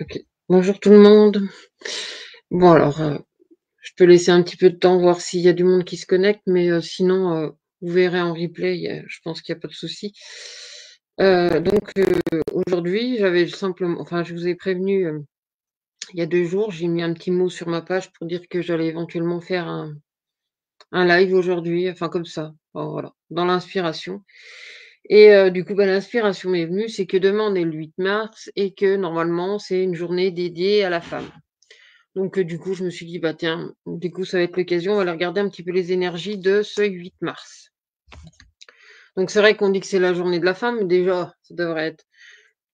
OK. Bonjour tout le monde. Bon alors, je peux laisser un petit peu de temps, voir s'il y a du monde qui se connecte, mais sinon, vous verrez en replay, je pense qu'il y a pas de souci. Aujourd'hui, j'avais simplement enfin, je vous ai prévenu, il y a 2 jours, j'ai mis un petit mot sur ma page pour dire que j'allais éventuellement faire un live aujourd'hui, enfin comme ça, enfin voilà, dans l'inspiration et du coup, bah, l'inspiration m'est venue, c'est que demain on est le 8 mars et que normalement c'est une journée dédiée à la femme. Donc du coup, je me suis dit: «Bah, tiens, du coup, ça va être l'occasion, on va aller regarder un petit peu les énergies de ce 8 mars». Donc c'est vrai qu'on dit que c'est la journée de la femme, mais déjà, ça devrait être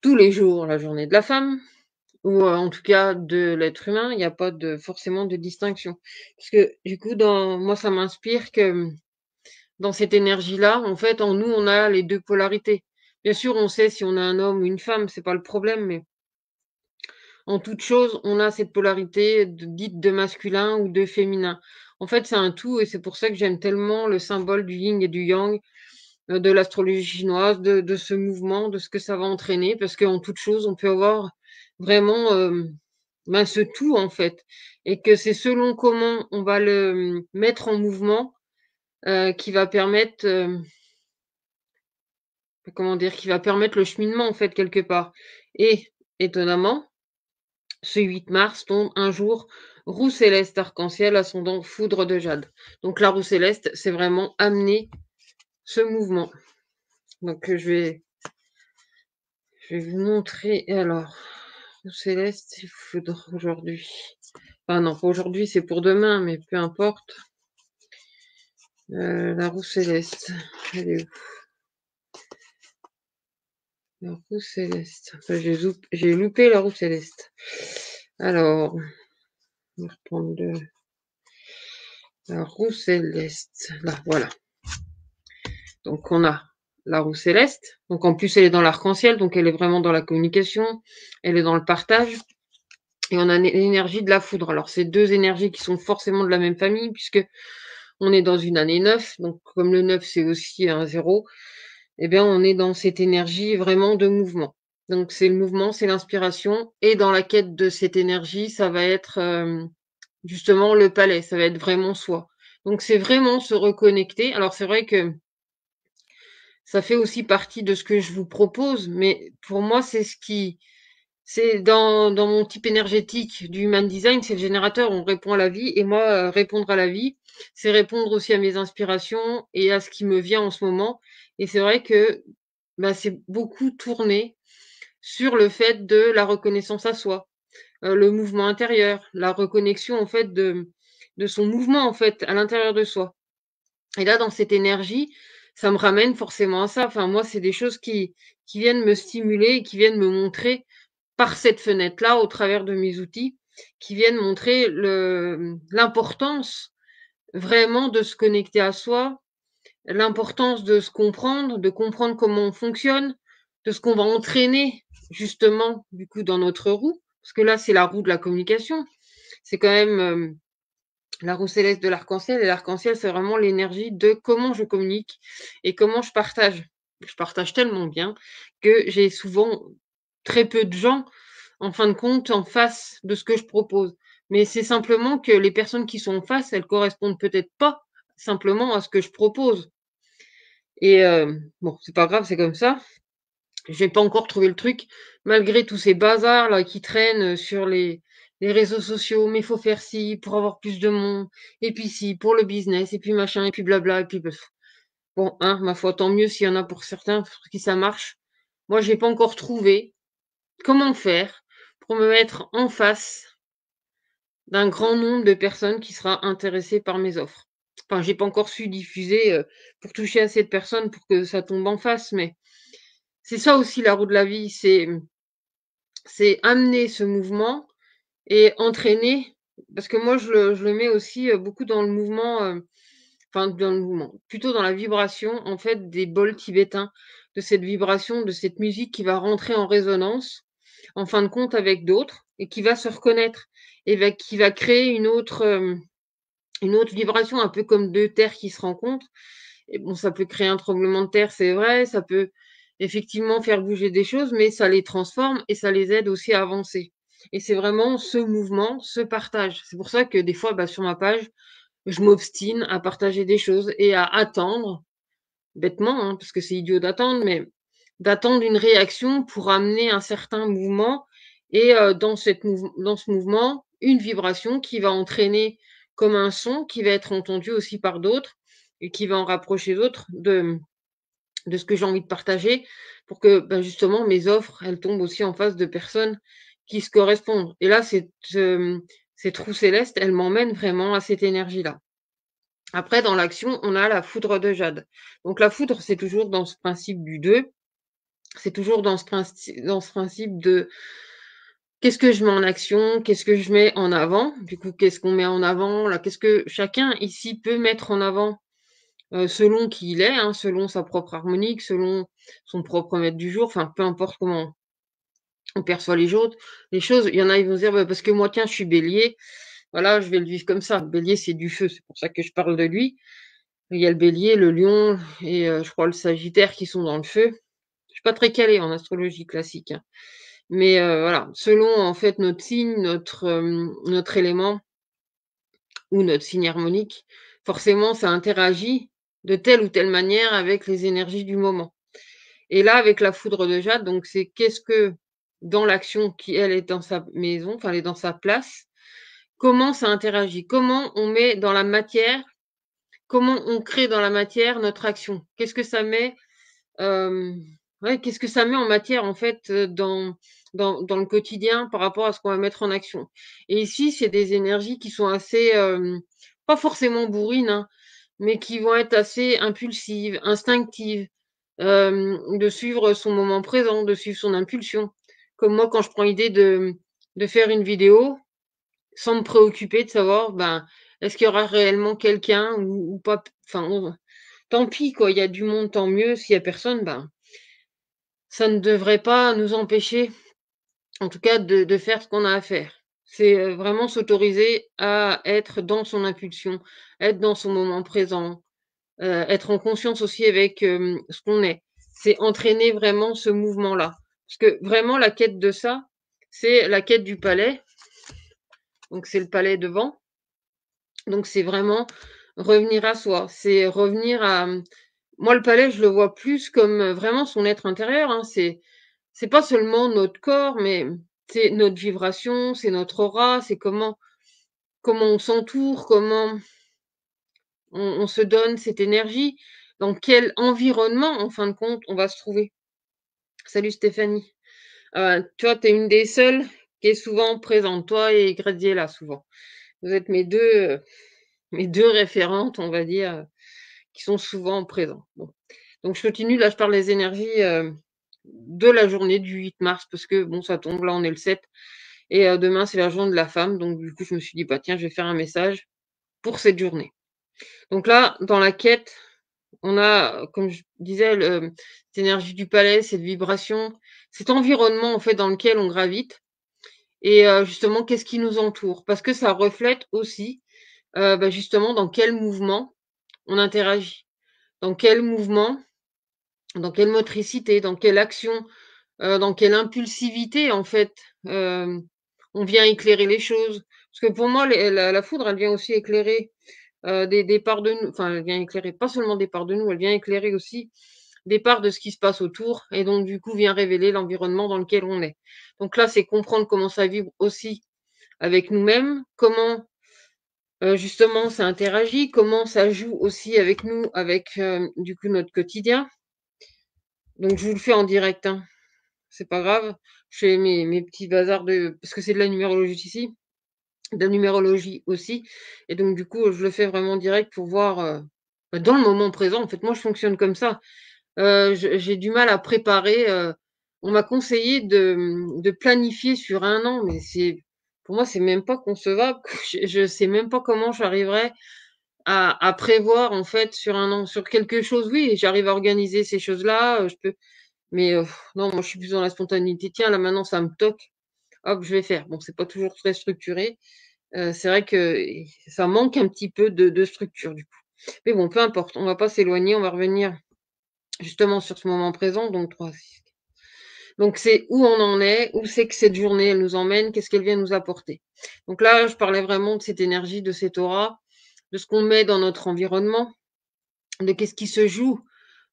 tous les jours la journée de la femme ou en tout cas de l'être humain. Il y a pas de forcément de distinction. Parce que du coup, dans moi, ça m'inspire que, dans cette énergie-là, en fait, en nous, on a les 2 polarités. Bien sûr, on sait si on a un homme ou une femme, c'est pas le problème, mais en toute chose, on a cette polarité dite de masculin ou de féminin. En fait, c'est un tout et c'est pour ça que j'aime tellement le symbole du yin et du yang, de l'astrologie chinoise, de ce mouvement, de ce que ça va entraîner, parce qu'en toute chose, on peut avoir vraiment ben, ce tout en fait. Et que c'est selon comment on va le mettre en mouvement qui va permettre, comment dire, qui va permettre le cheminement en fait quelque part. Et étonnamment, ce 8 mars tombe un jour roue céleste arc-en-ciel ascendant foudre de jade. Donc la roue céleste, c'est vraiment amener ce mouvement. Donc je vais vous montrer alors roue céleste et foudre aujourd'hui. Enfin non, pas aujourd'hui, c'est pour demain, mais peu importe. La roue céleste, elle est où? La roue céleste. Enfin, j'ai loupé la roue céleste. Alors, on va reprendre la roue céleste. Là, voilà. Donc on a la roue céleste. Donc en plus elle est dans l'arc-en-ciel, donc elle est vraiment dans la communication, elle est dans le partage. Et on a l'énergie de la foudre. Alors c'est deux énergies qui sont forcément de la même famille, puisque on est dans une année 9, donc comme le 9 c'est aussi un zéro, eh bien on est dans cette énergie vraiment de mouvement. Donc c'est le mouvement, c'est l'inspiration, et dans la quête de cette énergie, ça va être justement le palais, ça va être vraiment soi. Donc c'est vraiment se reconnecter. Alors c'est vrai que ça fait aussi partie de ce que je vous propose, mais pour moi, c'est dans mon type énergétique du Human Design, c'est le générateur, on répond à la vie, et moi, répondre à la vie, c'est répondre aussi à mes inspirations et à ce qui me vient en ce moment. Et c'est vrai que, bah, c'est beaucoup tourné sur le fait de la reconnaissance à soi, le mouvement intérieur, la reconnexion en fait de son mouvement en fait à l'intérieur de soi. Et là, dans cette énergie, ça me ramène forcément à ça. Enfin, moi, c'est des choses qui viennent me stimuler et qui viennent me montrer par cette fenêtre-là, au travers de mes outils, qui viennent montrer l'importance vraiment de se connecter à soi, l'importance de se comprendre, de comprendre comment on fonctionne, de ce qu'on va entraîner justement, du coup, dans notre roue. Parce que là, c'est la roue de la communication. C'est quand même la roue céleste de l'arc-en-ciel, et l'arc-en-ciel, c'est vraiment l'énergie de comment je communique et comment je partage. Je partage tellement bien que j'ai souvent très peu de gens, en fin de compte, en face de ce que je propose. Mais c'est simplement que les personnes qui sont en face, elles correspondent peut-être pas simplement à ce que je propose. Et bon, c'est pas grave, c'est comme ça. J'ai pas encore trouvé le truc, malgré tous ces bazars là qui traînent, sur les réseaux sociaux. Mais il faut faire ci pour avoir plus de monde, et puis ci pour le business, et puis machin, et puis blabla, et puis bon, hein, ma foi, tant mieux s'il y en a pour certains pour qui ça marche. Moi, j'ai pas encore trouvé comment faire pour me mettre en face d'un grand nombre de personnes qui sera intéressées par mes offres. Enfin, j'ai pas encore su diffuser, pour toucher assez de personnes pour que ça tombe en face, mais c'est ça aussi la roue de la vie, c'est amener ce mouvement et entraîner, parce que moi je le mets aussi, beaucoup dans le mouvement, enfin dans le mouvement, plutôt dans la vibration en fait des bols tibétains, de cette vibration, de cette musique qui va rentrer en résonance, en fin de compte avec d'autres, et qui va se reconnaître et qui va créer une autre vibration, un peu comme 2 terres qui se rencontrent. Et bon, ça peut créer un tremblement de terre, c'est vrai, ça peut effectivement faire bouger des choses, mais ça les transforme et ça les aide aussi à avancer. et c'est vraiment ce mouvement, ce partage. C'est pour ça que des fois, sur ma page, je m'obstine à partager des choses et à attendre, bêtement, hein, parce que c'est idiot d'attendre, mais d'attendre une réaction pour amener un certain mouvement et dans ce mouvement, une vibration qui va entraîner comme un son qui va être entendu aussi par d'autres et qui va en rapprocher d'autres de ce que j'ai envie de partager pour que, justement mes offres, elles tombent aussi en face de personnes qui se correspondent et là, cette roue céleste, elle m'emmène vraiment à cette énergie-là. Après dans l'action, on a la foudre de jade. Donc la foudre, c'est toujours dans ce principe du 2, c'est toujours dans ce principe de qu'est-ce que je mets en action? Qu'est-ce que je mets en avant? Du coup, qu'est-ce qu'on met en avant là? Qu'est-ce que chacun ici peut mettre en avant, selon qui il est, hein, selon sa propre harmonique, selon son propre maître du jour, enfin peu importe comment on perçoit les choses. Il y en a, ils vont se dire: «Bah, parce que moi tiens, je suis Bélier, voilà, je vais le vivre comme ça». Bélier, c'est du feu, c'est pour ça que je parle de lui. Il y a le Bélier, le Lion et je crois le Sagittaire qui sont dans le feu. Je suis pas très calée en astrologie classique, hein. Mais voilà, selon en fait notre signe, notre élément ou notre signe harmonique, forcément ça interagit de telle ou telle manière avec les énergies du moment. Et là, avec la foudre de jade, donc c'est qu'est-ce que dans l'action qui elle est dans sa maison, enfin elle est dans sa place, comment ça interagit? Comment on met dans la matière, comment on crée dans la matière notre action? Qu'est-ce que ça met Hem, ouais, qu'est-ce que ça met en matière, en fait, dans le quotidien par rapport à ce qu'on va mettre en action? Et ici, c'est des énergies qui sont assez, pas forcément bourrines, hein, mais qui vont être assez impulsives, instinctives, de suivre son moment présent, de suivre son impulsion. Comme moi, quand je prends l'idée de faire une vidéo, sans me préoccuper de savoir, est-ce qu'il y aura réellement quelqu'un ou pas, enfin, tant pis, quoi, il y a du monde, tant mieux. S'il y a personne, ça ne devrait pas nous empêcher, en tout cas, de faire ce qu'on a à faire. C'est, vraiment s'autoriser à être dans son impulsion, être dans son moment présent, être en conscience aussi avec, ce qu'on est. C'est entraîner vraiment ce mouvement-là. Parce que vraiment la quête de ça, c'est la quête du palais, donc c'est le palais devant. Donc c'est vraiment revenir à soi, c'est revenir à, moi le palais, je le vois plus comme, vraiment son être intérieur, hein. C'est pas seulement notre corps, mais c'est notre vibration, c'est notre aura, c'est comment on s'entoure, comment on se donne cette énergie, dans quel environnement, en fin de compte, on va se trouver. Salut Stéphanie. Tu vois, tu es une des seules qui est souvent présente, toi et Graziella souvent. Vous êtes mes 2 référentes, on va dire, qui sont souvent présentes. Bon, donc je continue, là je parle des énergies, de la journée du 8 mars parce que bon, ça tombe, là on est le 7. Et demain, c'est la journée de la femme, donc du coup, je me suis dit: «Bah, tiens, je vais faire un message pour cette journée». Donc là, dans la quête, on a, comme je disais, cette énergie du palais, cette vibration, cet environnement, en fait, dans lequel on gravite et justement, qu'est-ce qui nous entoure? Parce que ça reflète aussi, justement, dans quel mouvement on interagit, dans quel mouvement, dans quelle motricité, dans quelle action, dans quelle impulsivité, en fait, hem, on vient éclairer les choses. Parce que pour moi, la foudre, elle vient aussi éclairer, des parts de nous, enfin, elle vient éclairer pas seulement des parts de nous, elle vient éclairer aussi des parts de ce qui se passe autour et donc du coup, vient révéler l'environnement dans lequel on est. Donc là, c'est comprendre comment ça vibre aussi avec nous-mêmes, comment, justement ça interagit, comment ça joue aussi avec nous, avec, du coup, notre quotidien. Donc je vous le fais en direct, hein. C'est pas grave. Je fais mes petits bazars parce que c'est de la numérologie ici, de la numérologie aussi et donc du coup, je le fais vraiment direct pour voir, dans le moment présent. En fait, moi, je fonctionne comme ça. J'ai du mal à préparer, on m'a conseillé de planifier sur 1 an, mais pour moi, c'est même pas concevable. Je sais même pas comment j'arriverais à prévoir, en fait, sur 1 an. Sur quelque chose, oui, j'arrive à organiser ces choses-là, je peux mais non, moi, je suis plus dans la spontanéité. Tiens, là, maintenant, ça me toque, hop, je vais faire. Bon, c'est pas toujours très structuré. C'est vrai que ça manque un petit peu de structure, du coup. Mais bon, peu importe, on va pas s'éloigner, on va revenir justement sur ce moment présent, donc 3, 6. Donc c'est où on en est, où c'est que cette journée elle nous emmène, qu'est-ce qu'elle vient nous apporter. Donc là, je parlais vraiment de cette énergie, de cette aura, de ce qu'on met dans notre environnement, de qu'est-ce qui se joue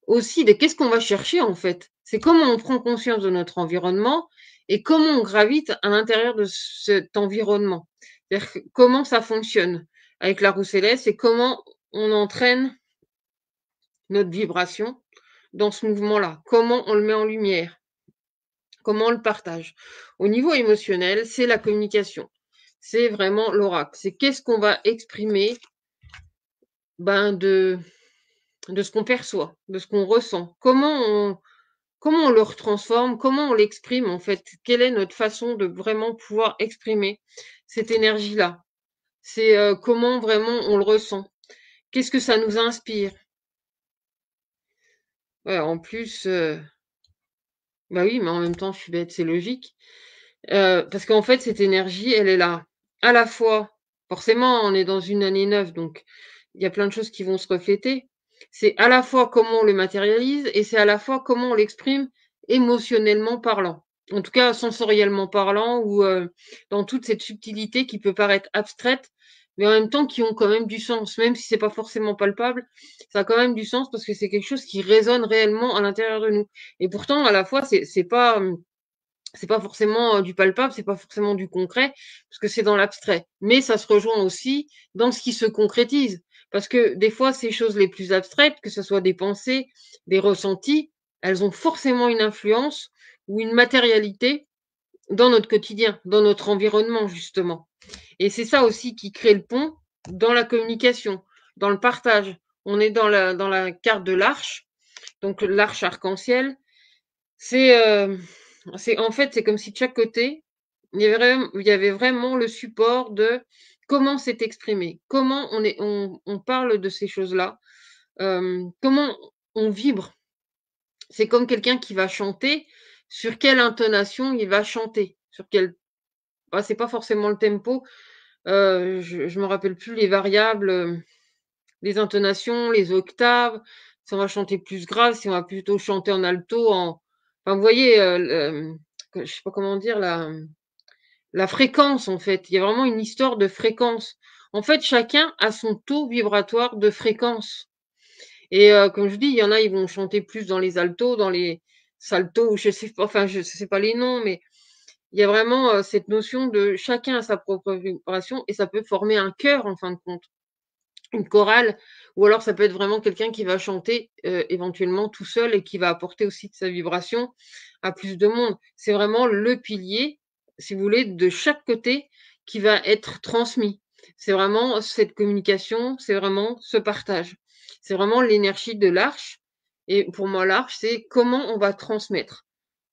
aussi, de qu'est-ce qu'on va chercher en fait. C'est comment on prend conscience de notre environnement et comment on gravite à l'intérieur de cet environnement. C'est-à-dire comment ça fonctionne avec la roue céleste et comment on entraîne notre vibration dans ce mouvement-là. Comment on le met en lumière, comment on le partage. Au niveau émotionnel, c'est la communication. C'est vraiment l'oracle. C'est qu'est-ce qu'on va exprimer de ce qu'on perçoit, de ce qu'on ressent. Comment on le retransforme, comment on l'exprime en fait. Quelle est notre façon de vraiment pouvoir exprimer cette énergie-là. C'est comment vraiment on le ressent. Qu'est-ce que ça nous inspire. Ouais, en plus, bah oui, mais en même temps, je suis bête, c'est logique. Parce qu'en fait, cette énergie, elle est là. À la fois, forcément, on est dans une année neuve, donc il y a plein de choses qui vont se refléter. C'est à la fois comment on le matérialise et c'est à la fois comment on l'exprime émotionnellement parlant. En tout cas, sensoriellement parlant ou dans toute cette subtilité qui peut paraître abstraite, mais en même temps qui ont quand même du sens. Même si c'est pas forcément palpable, ça a quand même du sens parce que c'est quelque chose qui résonne réellement à l'intérieur de nous. Et pourtant, à la fois, c'est pas forcément du palpable, c'est pas forcément du concret, parce que c'est dans l'abstrait. Mais ça se rejoint aussi dans ce qui se concrétise. Parce que des fois, ces choses les plus abstraites, que ce soit des pensées, des ressentis, elles ont forcément une influence ou une matérialité dans notre quotidien, dans notre environnement, justement. Et c'est ça aussi qui crée le pont dans la communication, dans le partage. On est dans la carte de l'arche, donc l'arche arc-en-ciel. C'est en fait, c'est comme si de chaque côté, il y avait vraiment le support de comment c'est exprimé, comment on parle de ces choses-là, comment on vibre. C'est comme quelqu'un qui va chanter, sur quelle intonation il va chanter, sur quel c'est pas forcément le tempo, je me rappelle plus les variables, les intonations, les octaves, si on va chanter plus grave, si on va plutôt chanter en alto, vous voyez, je sais pas comment dire, la fréquence en fait. Il y a vraiment une histoire de fréquence. En fait, chacun a son taux vibratoire de fréquence. Et comme je dis, il y en a, ils vont chanter plus dans les altos, dans les saltos, ou je sais pas, enfin je sais pas les noms, mais il y a vraiment cette notion de chacun a sa propre vibration et ça peut former un chœur en fin de compte, une chorale, ou alors ça peut être vraiment quelqu'un qui va chanter éventuellement tout seul et qui va apporter aussi de sa vibration à plus de monde. C'est vraiment le pilier, si vous voulez, de chaque côté qui va être transmis. C'est vraiment cette communication, c'est vraiment ce partage. C'est vraiment l'énergie de l'arche. Et pour moi, l'arche, c'est comment on va transmettre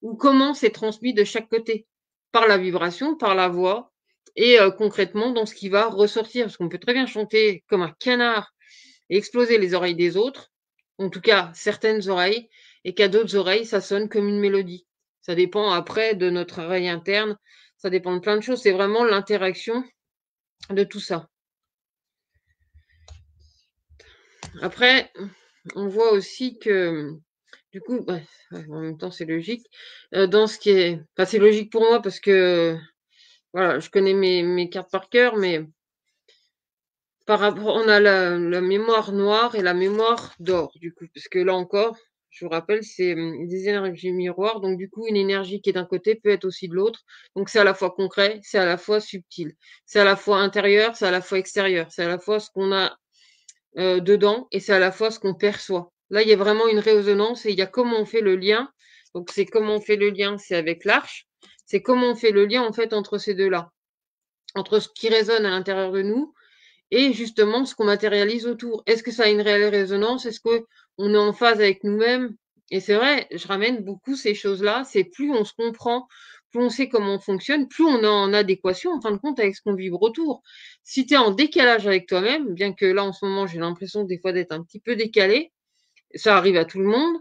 ou comment c'est transmis de chaque côté, par la vibration, par la voix, et concrètement dans ce qui va ressortir. Parce qu'on peut très bien chanter comme un canard et exploser les oreilles des autres, en tout cas certaines oreilles, et qu'à d'autres oreilles, ça sonne comme une mélodie. Ça dépend après de notre oreille interne, ça dépend de plein de choses. C'est vraiment l'interaction de tout ça. Après, on voit aussi que, du coup, en même temps c'est logique, dans ce qui est, enfin c'est logique pour moi parce que voilà, je connais mes cartes par cœur, mais par rapport, on a la mémoire noire et la mémoire d'or, du coup, parce que là encore, je vous rappelle, c'est des énergies miroirs, donc du coup, une énergie qui est d'un côté peut être aussi de l'autre. Donc c'est à la fois concret, c'est à la fois subtil, c'est à la fois intérieur, c'est à la fois extérieur, c'est à la fois ce qu'on a dedans et c'est à la fois ce qu'on perçoit. Là, il y a vraiment une résonance et il y a comment on fait le lien. Donc c'est comment on fait le lien, c'est avec l'arche. C'est comment on fait le lien en fait entre ces deux-là, entre ce qui résonne à l'intérieur de nous et justement ce qu'on matérialise autour. Est-ce que ça a une réelle résonance? Est-ce qu'on est en phase avec nous-mêmes? Et c'est vrai, je ramène beaucoup ces choses-là. C'est plus on se comprend, plus on sait comment on fonctionne, plus on est en adéquation, en fin de compte, avec ce qu'on vibre autour. Si tu es en décalage avec toi-même, bien que là, en ce moment, j'ai l'impression des fois d'être un petit peu décalé, ça arrive à tout le monde,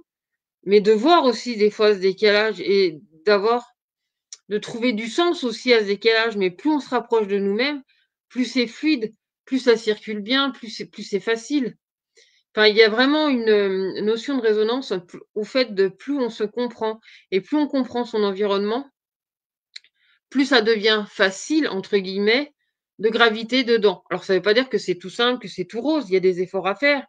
mais de voir aussi des fois ce décalage et de trouver du sens aussi à ce décalage, mais plus on se rapproche de nous-mêmes, plus c'est fluide, plus ça circule bien, plus c'est facile. Enfin, il y a vraiment une notion de résonance au fait de plus on se comprend et plus on comprend son environnement, plus ça devient «facile» entre guillemets de graviter dedans. Alors ça veut pas dire que c'est tout simple, que c'est tout rose, il y a des efforts à faire.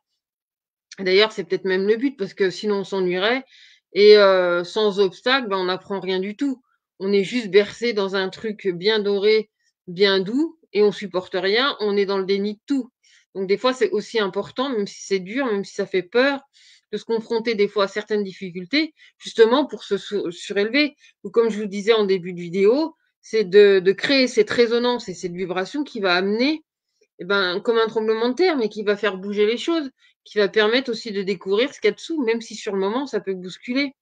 D'ailleurs, c'est peut-être même le but parce que sinon on s'ennuierait et sans obstacle, ben, on n'apprend rien du tout. On est juste bercé dans un truc bien doré, bien doux et on supporte rien, on est dans le déni de tout. Donc des fois, c'est aussi important, même si c'est dur, même si ça fait peur, de se confronter des fois à certaines difficultés, justement pour se surélever. Ou comme je vous disais en début de vidéo, c'est de créer cette résonance et cette vibration qui va amener eh ben, comme un tremblement de terre, mais qui va faire bouger les choses, qui va permettre aussi de découvrir ce qu'il y a dessous, même si sur le moment ça peut bousculer.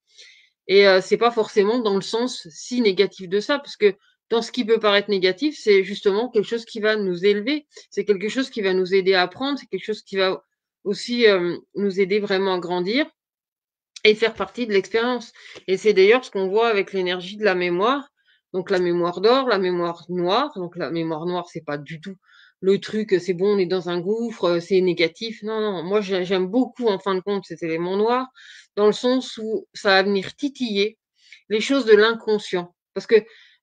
Et c'est pas forcément dans le sens si négatif de ça, parce que dans ce qui peut paraître négatif, c'est justement quelque chose qui va nous élever, c'est quelque chose qui va nous aider à apprendre, c'est quelque chose qui va aussi nous aider vraiment à grandir et faire partie de l'expérience. Et c'est d'ailleurs ce qu'on voit avec l'énergie de la mémoire. Donc la mémoire d'or, la mémoire noire. Donc la mémoire noire, c'est pas du tout le truc, c'est bon, on est dans un gouffre, c'est négatif. Non, non, moi j'aime beaucoup en fin de compte cet élément noir, dans le sens où ça va venir titiller les choses de l'inconscient. Parce que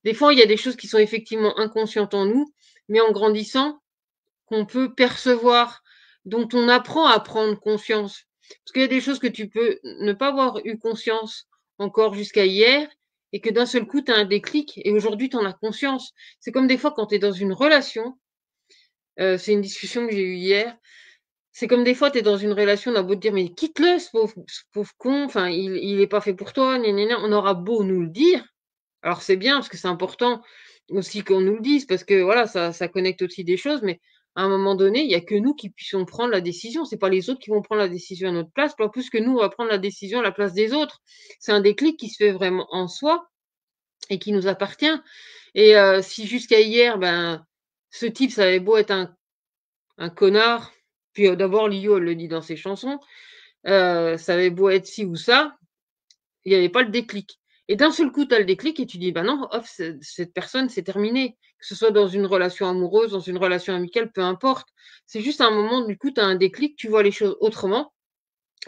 des fois, il y a des choses qui sont effectivement inconscientes en nous, mais en grandissant, qu'on peut percevoir, dont on apprend à prendre conscience. Parce qu'il y a des choses que tu peux ne pas avoir eu conscience encore jusqu'à hier, et que d'un seul coup, tu as un déclic, et aujourd'hui, tu en as conscience. C'est comme des fois quand tu es dans une relation, c'est une discussion que j'ai eue hier, c'est comme des fois, tu es dans une relation, on a beau te dire, mais quitte-le, ce pauvre con, enfin, il est pas fait pour toi, gna, gna, gna. On aura beau nous le dire, alors c'est bien parce que c'est important aussi qu'on nous le dise parce que voilà, ça connecte aussi des choses, mais à un moment donné, il y a que nous qui puissions prendre la décision. C'est pas les autres qui vont prendre la décision à notre place, pas plus que nous, on va prendre la décision à la place des autres. C'est un déclic qui se fait vraiment en soi et qui nous appartient. Et si jusqu'à hier, ben, ce type, ça avait beau être un connard, puis d'abord Lio, elle le dit dans ses chansons, ça avait beau être ci ou ça, il y avait pas le déclic. Et d'un seul coup, tu as le déclic et tu dis: «Bah non, hop, cette personne, c'est terminé». Que ce soit dans une relation amoureuse, dans une relation amicale, peu importe. C'est juste un moment, du coup, tu as un déclic, tu vois les choses autrement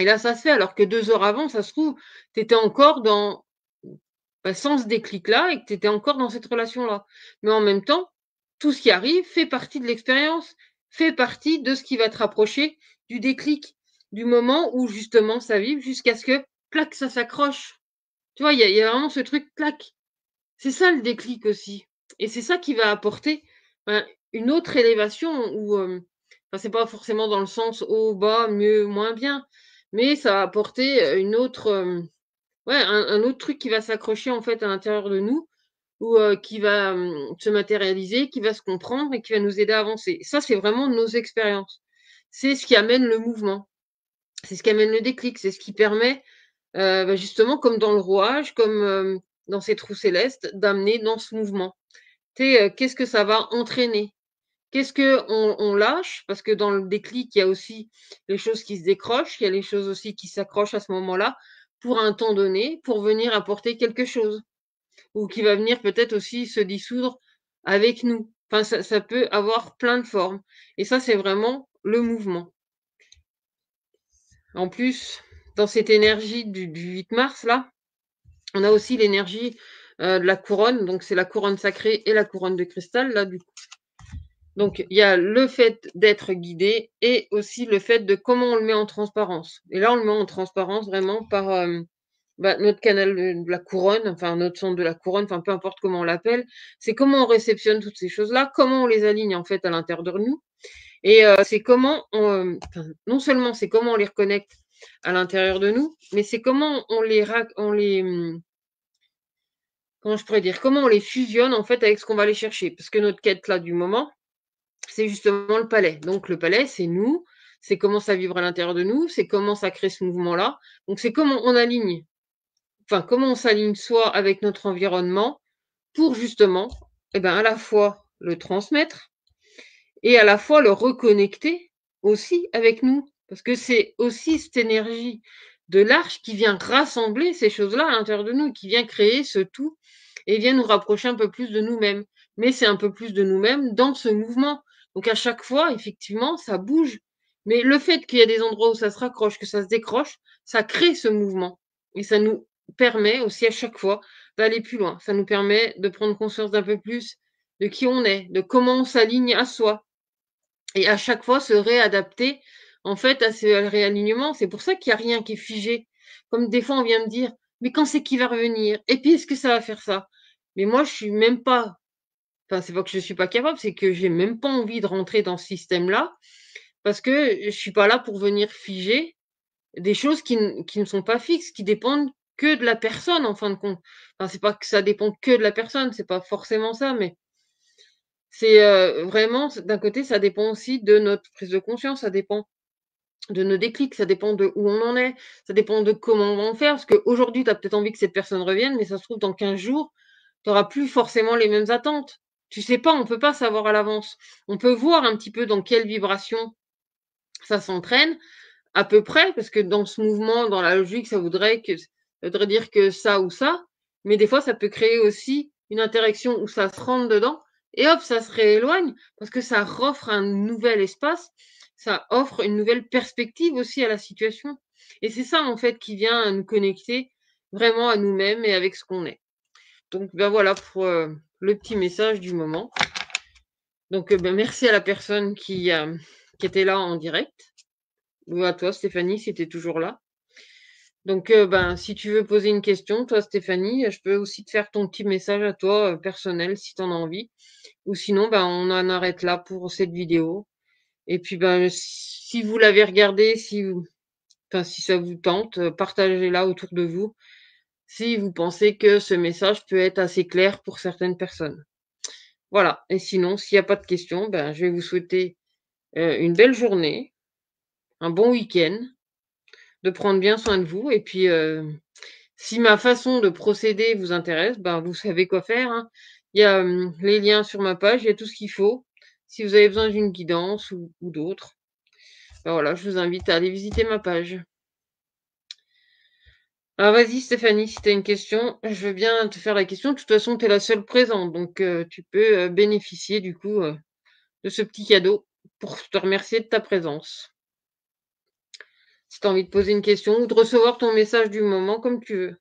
et là, ça se fait. Alors que 2 heures avant, ça se trouve, tu étais encore dans bah, sans ce déclic-là et que tu étais encore dans cette relation-là. Mais en même temps, tout ce qui arrive fait partie de l'expérience, fait partie de ce qui va te rapprocher du déclic, du moment où justement ça vibre jusqu'à ce que, clac, ça s'accroche. Tu vois, il y a vraiment ce truc, clac. C'est ça le déclic aussi et c'est ça qui va apporter, ben, une autre élévation où, enfin, c'est pas forcément dans le sens haut, bas, mieux, moins bien, mais ça va apporter, une autre, ouais, un autre truc qui va s'accrocher, en fait, à l'intérieur de nous ou, qui va, se matérialiser, qui va se comprendre et qui va nous aider à avancer. Ça, c'est vraiment nos expériences. C'est ce qui amène le mouvement. C'est ce qui amène le déclic. C'est ce qui permet bah, justement, comme dans le rouage, comme, dans ces trous célestes, d'amener dans ce mouvement. Tu sais, qu'est-ce que ça va entraîner? Qu'est-ce qu'on lâche? Parce que dans le déclic, il y a aussi les choses qui se décrochent, il y a les choses aussi qui s'accrochent à ce moment-là, pour un temps donné, pour venir apporter quelque chose ou qui va venir peut-être aussi se dissoudre avec nous. Enfin, ça peut avoir plein de formes et ça, c'est vraiment le mouvement. En plus, dans cette énergie du 8 mars là, on a aussi l'énergie, de la couronne, donc c'est la couronne sacrée et la couronne de cristal là, du coup. Donc il y a le fait d'être guidé et aussi le fait de comment on le met en transparence. Et là, on le met en transparence vraiment par, bah, notre canal de la couronne, enfin notre centre de la couronne, enfin peu importe comment on l'appelle. C'est comment on réceptionne toutes ces choses-là, comment on les aligne en fait à l'intérieur de nous et c'est comment on, enfin non seulement c'est comment on les reconnecte à l'intérieur de nous, mais c'est comment comment je pourrais dire? Comment on les fusionne en fait avec ce qu'on va aller chercher? Parce que notre quête là du moment, c'est justement le palais. Donc le palais, c'est nous, c'est comment ça vibre à l'intérieur de nous, c'est comment ça crée ce mouvement-là. Donc c'est comment on aligne, enfin comment on s'aligne soit avec notre environnement pour justement, eh ben, à la fois le transmettre et à la fois le reconnecter aussi avec nous. Parce que c'est aussi cette énergie de l'arche qui vient rassembler ces choses-là à l'intérieur de nous, qui vient créer ce tout et vient nous rapprocher un peu plus de nous-mêmes. Mais c'est un peu plus de nous-mêmes dans ce mouvement. Donc à chaque fois, effectivement, ça bouge. Mais le fait qu'il y a des endroits où ça se raccroche, que ça se décroche, ça crée ce mouvement et ça nous permet aussi à chaque fois d'aller plus loin. Ça nous permet de prendre conscience d'un peu plus de qui on est, de comment on s'aligne à soi et à chaque fois se réadapter, en fait, à ce réalignement. C'est pour ça qu'il y a rien qui est figé. Comme des fois on vient me dire: «Mais quand c'est qu'il va revenir? Et puis est-ce que ça va faire ça?» Mais moi je suis même pas enfin c'est pas que je suis pas capable, c'est que j'ai même pas envie de rentrer dans ce système-là parce que je suis pas là pour venir figer des choses qui ne sont pas fixes, qui dépendent que de la personne en fin de compte. Enfin, c'est pas que ça dépend que de la personne, c'est pas forcément ça, mais c'est, vraiment d'un côté, ça dépend aussi de notre prise de conscience, ça dépend de nos déclics, ça dépend de où on en est, ça dépend de comment on va en faire. Parce qu'aujourd'hui, tu as peut-être envie que cette personne revienne, mais ça se trouve dans 15 jours, tu auras plus forcément les mêmes attentes. Tu sais pas, on peut pas savoir à l'avance. On peut voir un petit peu dans quelle vibration ça s'entraîne, à peu près, parce que dans ce mouvement, dans la logique, ça voudrait dire que ça ou ça, mais des fois, ça peut créer aussi une interaction où ça se rentre dedans et hop, ça se rééloigne parce que ça offre un nouvel espace, ça offre une nouvelle perspective aussi à la situation. Et c'est ça, en fait, qui vient nous connecter vraiment à nous-mêmes et avec ce qu'on est. Donc, ben voilà pour le petit message du moment. Donc, ben, merci à la personne qui était là en direct. Ou à toi, Stéphanie, si tu es toujours là. Donc, ben, si tu veux poser une question, toi, Stéphanie, je peux aussi te faire ton petit message à toi, personnel, si tu en as envie. Ou sinon, ben, on en arrête là pour cette vidéo. Et puis, ben, si vous l'avez regardé, enfin, si ça vous tente, partagez-la autour de vous. Si vous pensez que ce message peut être assez clair pour certaines personnes. Voilà. Et sinon, s'il n'y a pas de questions, ben, je vais vous souhaiter une belle journée, un bon week-end, de prendre bien soin de vous. Et puis, si ma façon de procéder vous intéresse, ben, vous savez quoi faire, hein. Il y a, les liens sur ma page, il y a tout ce qu'il faut. Si vous avez besoin d'une guidance ou d'autres, ben, voilà, je vous invite à aller visiter ma page. Alors vas-y Stéphanie, si tu as une question, je veux bien te faire la question. De toute façon, tu es la seule présente, donc tu peux, bénéficier du coup, de ce petit cadeau pour te remercier de ta présence. Si tu as envie de poser une question ou de recevoir ton message du moment, comme tu veux.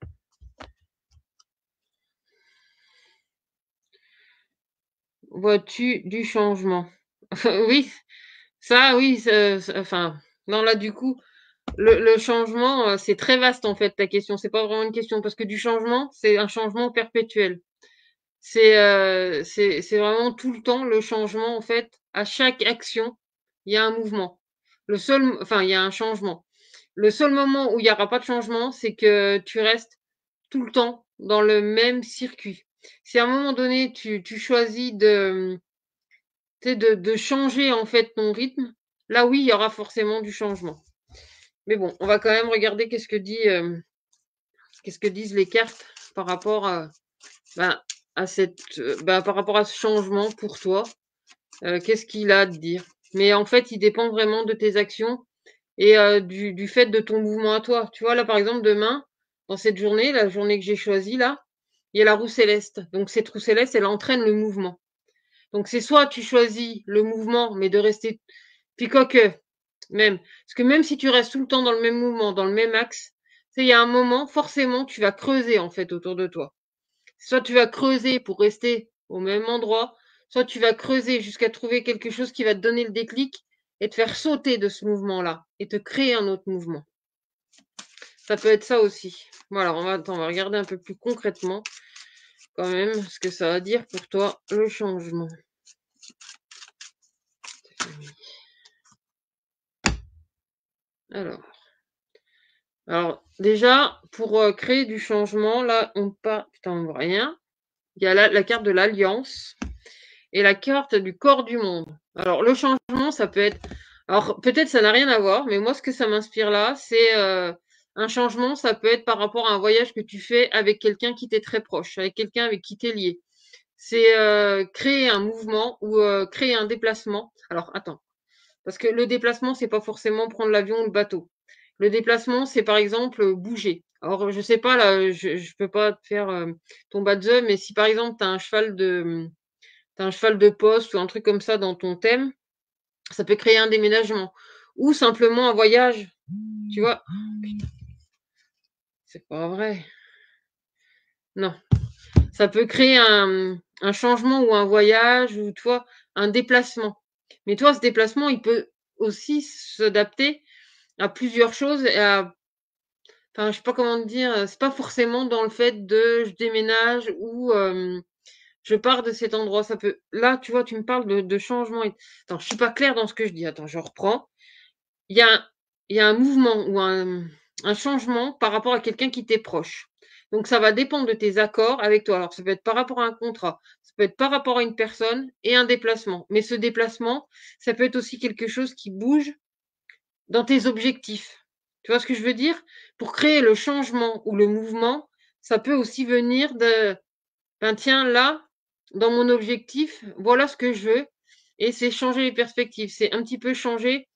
Vois-tu du changement? Oui, ça oui, enfin, non là du coup, le changement, c'est très vaste en fait ta question. C'est pas vraiment une question parce que du changement, c'est un changement perpétuel. C'est vraiment tout le temps le changement en fait. À chaque action, il y a un mouvement. Enfin, il y a un changement. Le seul moment où il y aura pas de changement, c'est que tu restes tout le temps dans le même circuit. Si à un moment donné tu choisis tu sais, de changer en fait ton rythme, là oui, il y aura forcément du changement. Mais bon, on va quand même regarder qu'est-ce que disent les cartes par rapport ben, par rapport à ce changement pour toi. Qu'est-ce qu'il a à te dire? Mais en fait, il dépend vraiment de tes actions et du fait de ton mouvement à toi. Tu vois, là, par exemple, demain, dans cette journée, la journée que j'ai choisie là, il y a la roue céleste. Donc cette roue céleste, elle entraîne le mouvement. Donc c'est soit tu choisis le mouvement, mais de rester puis quoique, même parce que même si tu restes tout le temps dans le même mouvement, dans le même axe, tu sais, il y a un moment, forcément, tu vas creuser, en fait, autour de toi. Soit tu vas creuser pour rester au même endroit, soit tu vas creuser jusqu'à trouver quelque chose qui va te donner le déclic et te faire sauter de ce mouvement-là et te créer un autre mouvement. Ça peut être ça aussi. Voilà, on va regarder un peu plus concrètement quand même ce que ça va dire pour toi, le changement. Alors, déjà, pour créer du changement, là, putain, on voit rien. Il y a la carte de l'Alliance et la carte du corps du monde. Alors, le changement, ça peut être... Alors, peut-être ça n'a rien à voir, mais moi, ce que ça m'inspire là, c'est un changement, ça peut être par rapport à un voyage que tu fais avec quelqu'un qui t'est très proche, avec quelqu'un avec qui t'es lié. C'est créer un mouvement ou créer un déplacement. Alors, attends, parce que le déplacement, c'est pas forcément prendre l'avion ou le bateau. Le déplacement, c'est par exemple bouger. Alors, je sais pas, là, je peux pas te faire ton bas de mais si par exemple, t'as un cheval de poste ou un truc comme ça dans ton thème, ça peut créer un déménagement. ou simplement un voyage, tu vois? Putain, c'est pas vrai. Non, ça peut créer un changement ou un voyage ou tu vois, un déplacement. Mais toi, ce déplacement, il peut aussi s'adapter à plusieurs choses et à enfin, je sais pas comment te dire, c'est pas forcément dans le fait de je déménage ou je pars de cet endroit. Ça peut là, tu vois, tu me parles de changement et attends, je suis pas claire dans ce que je dis. Attends, je reprends. Il y a un il y a un mouvement ou un changement par rapport à quelqu'un qui t'est proche. Donc ça va dépendre de tes accords avec toi. Alors ça peut être par rapport à un contrat, ça peut être par rapport à une personne et un déplacement. Mais ce déplacement, ça peut être aussi quelque chose qui bouge dans tes objectifs. Tu vois ce que je veux dire? Pour créer le changement ou le mouvement, ça peut aussi venir de ben tiens là, dans mon objectif, voilà ce que je veux et c'est changer les perspectives. C'est un petit peu changer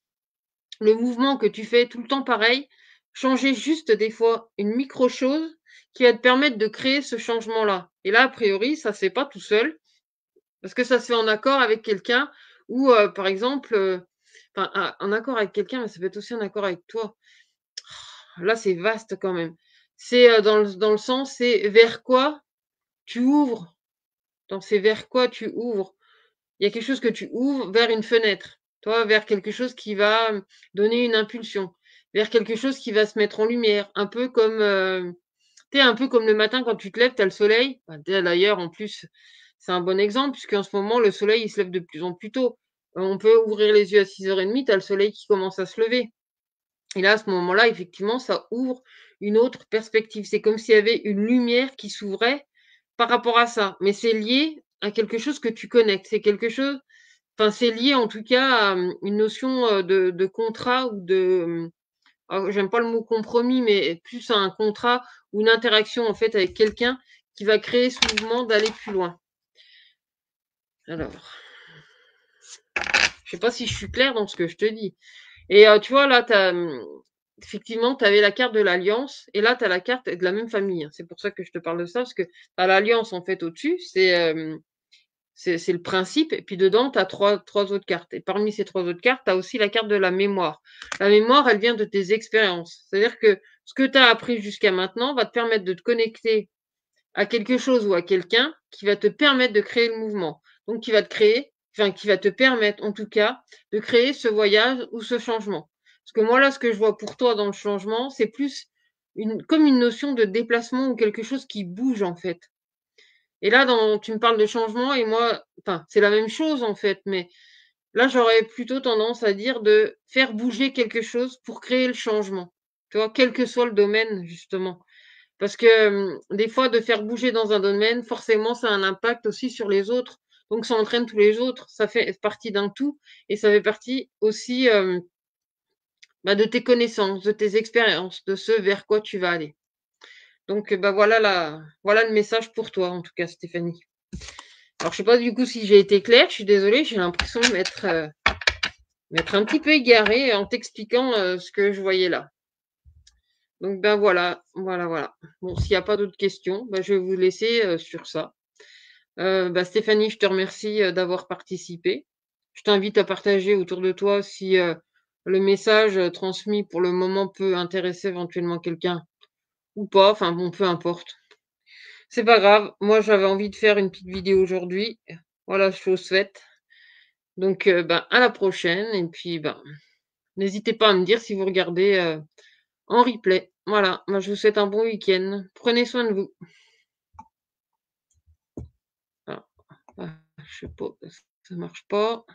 le mouvement que tu fais tout le temps pareil, changer juste des fois une micro chose qui va te permettre de créer ce changement-là. Et là, a priori, ça se fait pas tout seul, parce que ça se fait en accord avec quelqu'un ou, par exemple, enfin, en accord avec quelqu'un, mais ça peut être aussi en accord avec toi. Là, c'est vaste quand même. C'est, dans le sens, c'est vers quoi tu ouvres, dans c'est vers quoi tu ouvres. Il y a quelque chose que tu ouvres vers une fenêtre, toi, vers quelque chose qui va, donner une impulsion, vers quelque chose qui va se mettre en lumière, un peu comme, tu sais, un peu comme le matin quand tu te lèves, tu as le soleil. Bah, d'ailleurs, en plus, c'est un bon exemple puisqu'en ce moment, le soleil, il se lève de plus en plus tôt. On peut ouvrir les yeux à 6h30, tu as le soleil qui commence à se lever et là, à ce moment-là, effectivement, ça ouvre une autre perspective. C'est comme s'il y avait une lumière qui s'ouvrait par rapport à ça, mais c'est lié à quelque chose que tu connectes. C'est quelque chose enfin, c'est lié en tout cas à, une notion, de contrat ou de, j'aime pas le mot compromis, mais plus à un contrat ou une interaction en fait avec quelqu'un qui va créer ce mouvement d'aller plus loin. Alors, je sais pas si je suis claire dans ce que je te dis et tu vois là, effectivement, tu avais la carte de l'alliance et là, tu as la carte de la même famille, hein. C'est pour ça que je te parle de ça, parce que tu as l'alliance en fait au-dessus, c'est le principe et puis dedans, tu as 3 autres cartes et parmi ces 3 autres cartes, tu as aussi la carte de la mémoire. La mémoire, elle vient de tes expériences. C'est-à-dire que ce que tu as appris jusqu'à maintenant va te permettre de te connecter à quelque chose ou à quelqu'un qui va te permettre de créer le mouvement. Donc qui va te créer, enfin qui va te permettre en tout cas de créer ce voyage ou ce changement. Parce que moi là, ce que je vois pour toi dans le changement, c'est plus comme une notion de déplacement ou quelque chose qui bouge en fait. Et là, tu me parles de changement et moi, enfin, c'est la même chose en fait, mais là, j'aurais plutôt tendance à dire de faire bouger quelque chose pour créer le changement. Tu vois, quel que soit le domaine, justement. Parce que des fois, de faire bouger dans un domaine, forcément, ça a un impact aussi sur les autres. Donc, ça entraîne tous les autres. Ça fait partie d'un tout et ça fait partie aussi bah, de tes connaissances, de tes expériences, de ce vers quoi tu vas aller. Donc, bah voilà le message pour toi, en tout cas, Stéphanie. Alors, je sais pas du coup si j'ai été claire, je suis désolée, j'ai l'impression de m'être un petit peu égarée en t'expliquant ce que je voyais là. Donc, ben voilà. Bon, s'il n'y a pas d'autres questions, ben, je vais vous laisser sur ça. Bah, Stéphanie, je te remercie d'avoir participé. Je t'invite à partager autour de toi si le message transmis pour le moment peut intéresser éventuellement quelqu'un ou pas. Enfin bon, peu importe. C'est pas grave. Moi, j'avais envie de faire une petite vidéo aujourd'hui. Voilà, chose faite. Donc, ben, à la prochaine. Et puis, ben, n'hésitez pas à me dire si vous regardez en replay. Voilà, moi, je vous souhaite un bon week-end. Prenez soin de vous. Ah, je sais pas, ça marche pas.